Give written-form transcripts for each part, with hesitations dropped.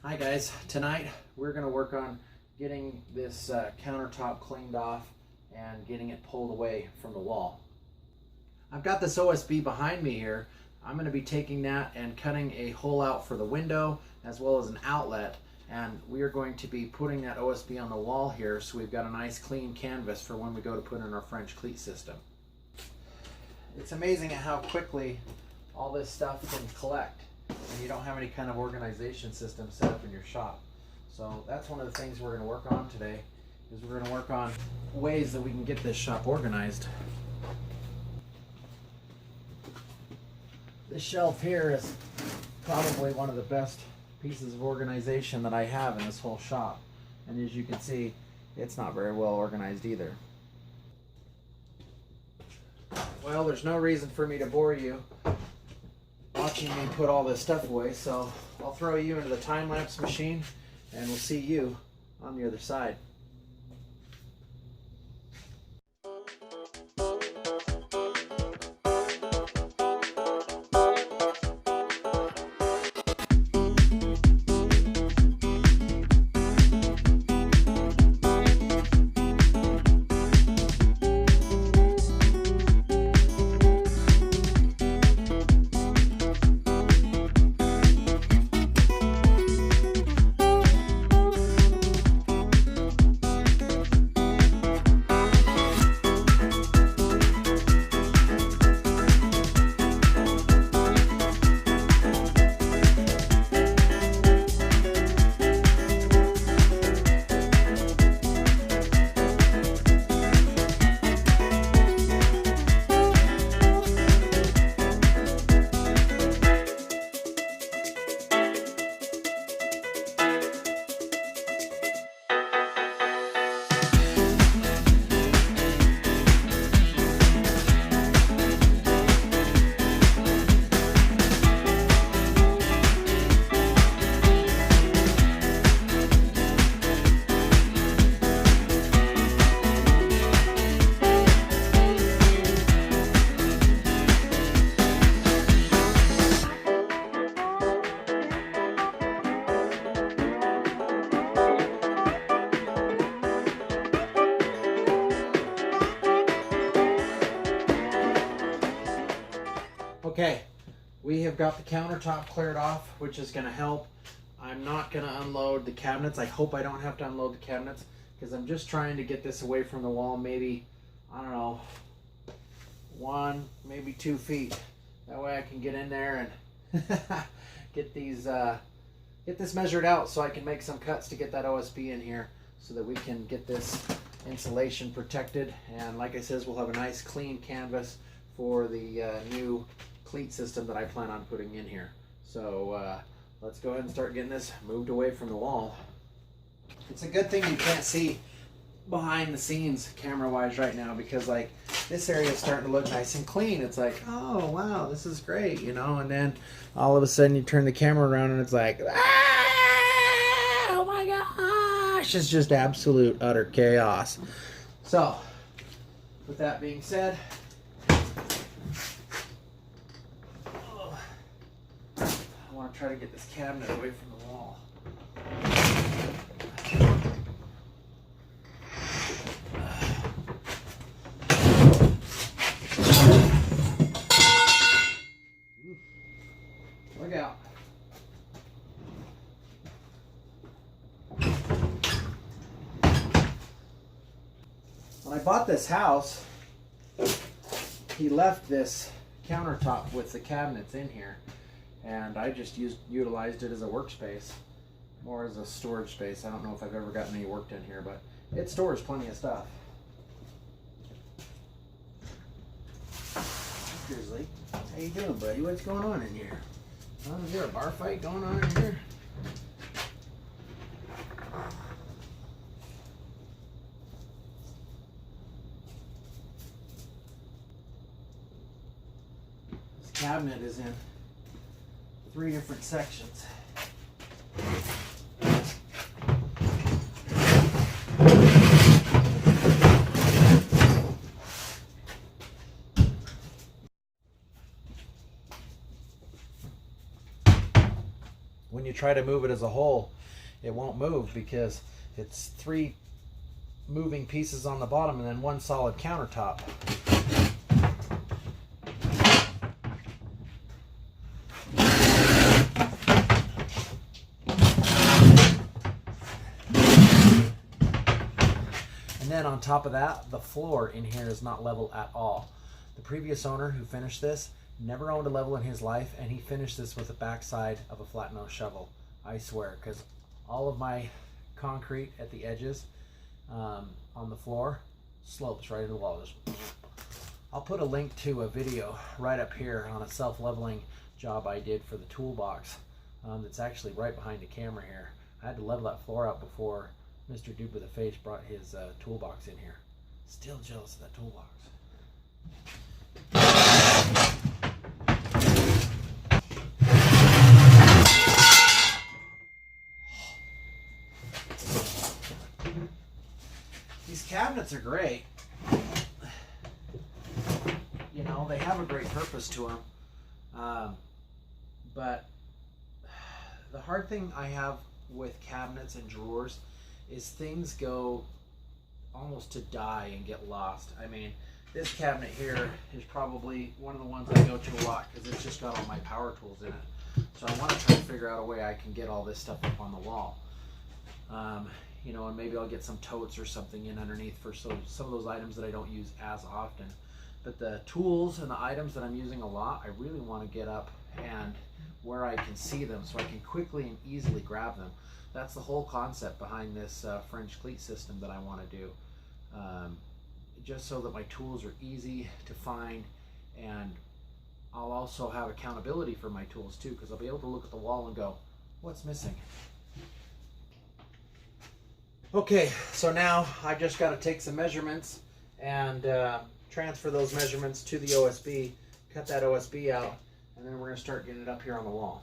Hi guys, tonight we're going to work on getting this countertop cleaned off and getting it pulled away from the wall. I've got this OSB behind me here. I'm going to be taking that and cutting a hole out for the window as well as an outlet, and we are going to be putting that OSB on the wall here so we've got a nice clean canvas for when we go to put in our French cleat system. It's amazing at how quickly all this stuff can collect and you don't have any kind of organization system set up in your shop. So that's one of the things we're going to work on today, is we're going to work on ways that we can get this shop organized. This shelf here is probably one of the best pieces of organization that I have in this whole shop, and as you can see, it's not very well organized either. Well, there's no reason for me to bore you watching me put all this stuff away, so I'll throw you into the time-lapse machine and we'll see you on the other side. Okay, we have got the countertop cleared off, which is going to help. I'm not going to unload the cabinets. I hope I don't have to unload the cabinets, because I'm just trying to get this away from the wall, maybe, I don't know, 1, maybe 2 feet. That way I can get in there and get this measured out so I can make some cuts to get that OSB in here so that we can get this insulation protected. And like I said, we'll have a nice clean canvas for the new cleat system that I plan on putting in here. So let's go ahead and start getting this moved away from the wall. It's a good thing you can't see behind the scenes camera wise right now, because like this area is starting to look nice and clean. It's like, oh wow, this is great, you know, and then all of a sudden you turn the camera around and it's like, ah, oh my gosh, it's just absolute utter chaos. So with that being said, I want to try to get this cabinet away from the wall. Look out. When I bought this house, he left this countertop with the cabinets in here, and I just utilized it as a workspace, more as a storage space. I don't know if I've ever gotten any work done here, but it stores plenty of stuff. Grizzly, how you doing, buddy? What's going on in here? Is there a bar fight going on in here? This cabinet is in 3 different sections. when you try to move it as a whole, it won't move because it's 3 moving pieces on the bottom and then 1 solid countertop. And then on top of that, the floor in here is not level at all. The previous owner who finished this never owned a level in his life, and he finished this with the backside of a flat nose shovel. I swear, because all of my concrete at the edges on the floor slopes right into the wall. I'll put a link to a video right up here on a self-leveling job I did for the toolbox that's actually right behind the camera here. I had to level that floor out before Mr. Dude with a Face brought his toolbox in here. Still jealous of that toolbox. These cabinets are great. You know, they have a great purpose to them. But the hard thing I have with cabinets and drawers is things go almost to die and get lost. I mean, this cabinet here is probably one of the ones I go to a lot because it's just got all my power tools in it. So I want to try to figure out a way I can get all this stuff up on the wall. You know, and maybe I'll get some totes or something in underneath for some of those items that I don't use as often. But the tools and the items that I'm using a lot, I really want to get up and where I can see them so I can quickly and easily grab them. That's the whole concept behind this French cleat system that I want to do. Just so that my tools are easy to find, and I'll also have accountability for my tools too, because I'll be able to look at the wall and go, what's missing? Okay, so now I just got to take some measurements and transfer those measurements to the OSB, cut that OSB out, and then we're going to start getting it up here on the wall.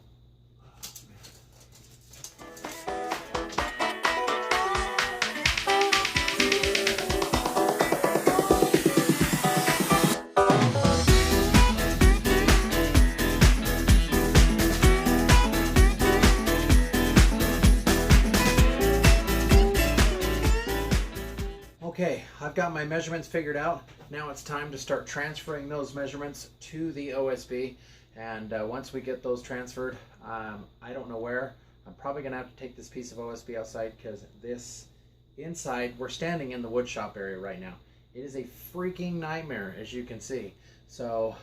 Okay, I've got my measurements figured out. Now it's time to start transferring those measurements to the OSB. And once we get those transferred, I don't know where. I'm probably going to have to take this piece of OSB outside because this inside, we're standing in the woodshop area right now. It is a freaking nightmare, as you can see. So,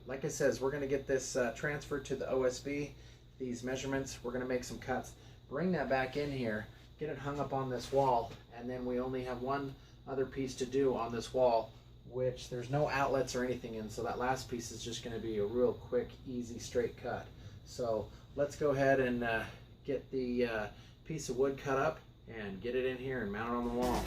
like I said, we're going to get this transferred to the OSB. These measurements, we're going to make some cuts. Bring that back in here, get it hung up on this wall, and then we only have one other piece to do on this wall, which there's no outlets or anything in, so that last piece is just going to be a real quick, easy, straight cut. So let's go ahead and get the piece of wood cut up and get it in here and mount it on the wall.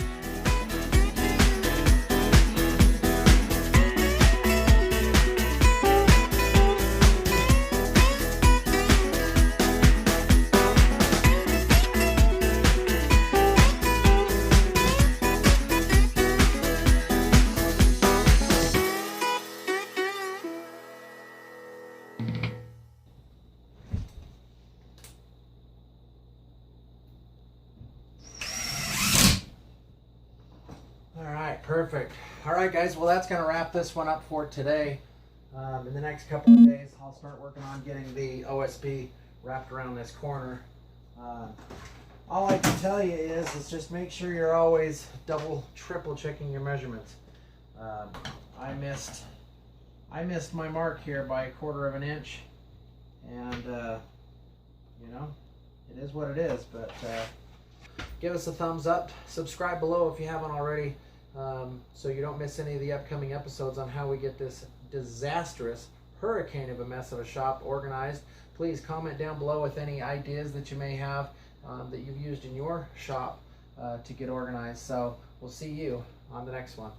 Perfect. All right, guys. Well, that's going to wrap this one up for today. In the next couple of days, I'll start working on getting the OSB wrapped around this corner. All I can tell you is just make sure you're always double, triple checking your measurements. I missed my mark here by 1/4 of an inch, and you know, it is what it is. But give us a thumbs up. Subscribe below if you haven't already. So you don't miss any of the upcoming episodes on how we get this disastrous hurricane of a mess of a shop organized. Please comment down below with any ideas that you may have that you've used in your shop to get organized. So we'll see you on the next one.